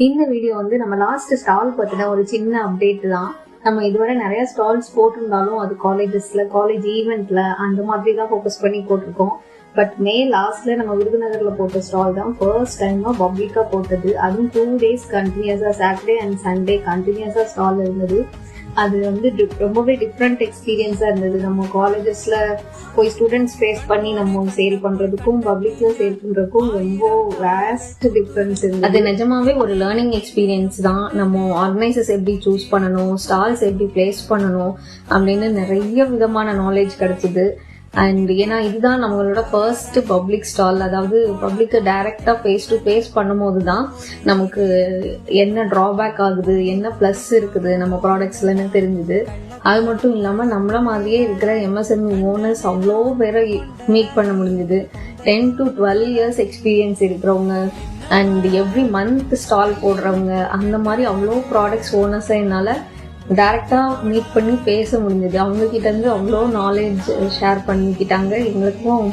இந்த வீடியோ வந்து நம்ம லாஸ்ட் ஸ்டால் பத்தின ஒரு சின்ன அப்டேட் தான். நம்ம இதுவரை நிறைய ஸ்டால்ஸ் போட்டிருந்தாலும் அது காலேஜஸ்ல, காலேஜ் ஈவெண்ட்ல அந்த மாதிரி தான் ஃபோக்கஸ் பண்ணி போட்டிருக்கோம். பட் மே லாஸ்ட்ல நம்ம விருதுநகர்ல போட்ட ஸ்டால் தான் ஃபர்ஸ்ட் டைமா பப்ளிக்கா போட்டது. அதுவும் 2 days கண்டினியூஸா, சாட்டர்டே அண்ட் சண்டே கண்டினியூஸா ஸ்டால் இருந்தது. அது வந்து ரொம்பவே டிஃப்ரெண்ட் எக்ஸ்பீரியன்ஸா இருந்தது. நம்ம காலேஜஸ்ல போய் ஸ்டூடெண்ட்ஸ் ஃபேஸ் பண்ணி நம்ம சேல் பண்றதுக்கும் பப்ளிக்ல சேல் பண்றதுக்கும் ரொம்ப வேஸ்ட் டிஃபரன்ஸ் இருந்தது. அது நிஜமாவே ஒரு லேர்னிங் எக்ஸ்பீரியன்ஸ் தான். நம்ம ஆர்கனைசர்ஸ் எப்படி சூஸ் பண்ணணும், ஸ்டால்ஸ் எப்படி பிளேஸ் பண்ணணும் அப்படின்னு நிறைய விதமான நாலேஜ் கிடைச்சது. அண்ட் ஏன்னா இதுதான் நம்மளோட ஃபர்ஸ்ட் பப்ளிக் ஸ்டால். அதாவது பப்ளிக்கை டைரக்டா ஃபேஸ் டு ஃபேஸ் பண்ணும்போது தான் நமக்கு என்ன டிராபேக் ஆகுது, என்ன பிளஸ் இருக்குது நம்ம ப்ராடக்ட்ஸ்லன்னு தெரிஞ்சுது. அது மட்டும் இல்லாம நம்மள மாதிரியே இருக்கிற MSME ஓனர்ஸ் அவ்வளோ பேரை மீட் பண்ண முடிஞ்சுது. 10 to 12 years எக்ஸ்பீரியன்ஸ் இருக்கிறவங்க அண்ட் எவ்ரி மந்த் ஸ்டால் போடுறவங்க, அந்த மாதிரி அவ்வளோ ப்ராடக்ட்ஸ் ஓனர்ஸை என்னால் டைரக்டா மீட் பண்ணி பேச முடிஞ்சது. அவங்க கிட்ட இருந்து அவ்வளோ நாலேஜ் ஷேர் பண்ணிக்கிட்டாங்க. எங்களுக்கும்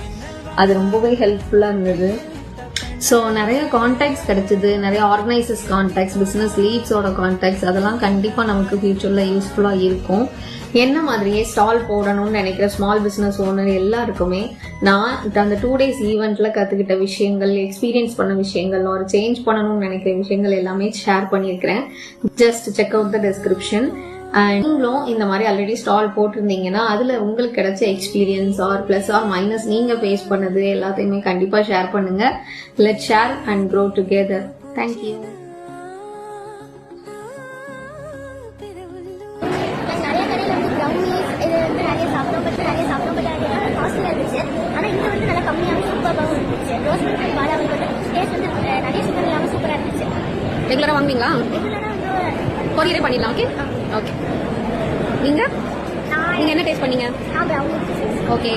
அது ரொம்பவே ஹெல்ப்ஃபுல்லா இருந்தது. ஸோ நிறைய கான்டாக்ட்ஸ் கிடைச்சது, நிறைய ஆர்கனைசர்ஸ் கான்டாக்ட்ஸ், பிசினஸ் லீட்ஸோட கான்டாக்ட்ஸ், அதெல்லாம் கண்டிப்பா நமக்கு ஃபியூச்சர்ல யூஸ்ஃபுல்லா இருக்கும். என்ன மாதிரியே ஸ்டால் போடணும்னு நினைக்கிற ஸ்மால் பிசினஸ் ஓனர் எல்லாருக்குமே நான் அந்த 2 days ஈவெண்ட்ல கத்துக்கிட்ட விஷயங்கள், எக்ஸ்பீரியன்ஸ் பண்ண விஷயங்கள், ஒரு சேஞ்ச் பண்ணணும்னு நினைக்கிற விஷயங்கள் எல்லாமே ஷேர் பண்ணியிருக்கிறேன். Just check out the description. நீங்களும் இந்த மாதிரி ஆல்ரெடி ஸ்டால் போட்டிருந்தீங்கன்னா அதுல உங்களுக்கு கிடைச்ச experience or plus or minus, நீங்க ஃபேஸ் பண்ணது எல்லாத்தையுமே கண்டிப்பா ஷேர் பண்ணுங்க. Let's share and grow together. Thank you. ரெகுலரா வாங்குவீங்களா? கொரியரே பண்ணிடலாம். Okay okay. நீங்க என்ன டேஸ்ட் பண்ணீங்க? ஓகே,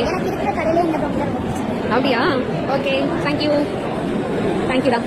அப்படியா? Okay, thank you. தேங்க்யூடா.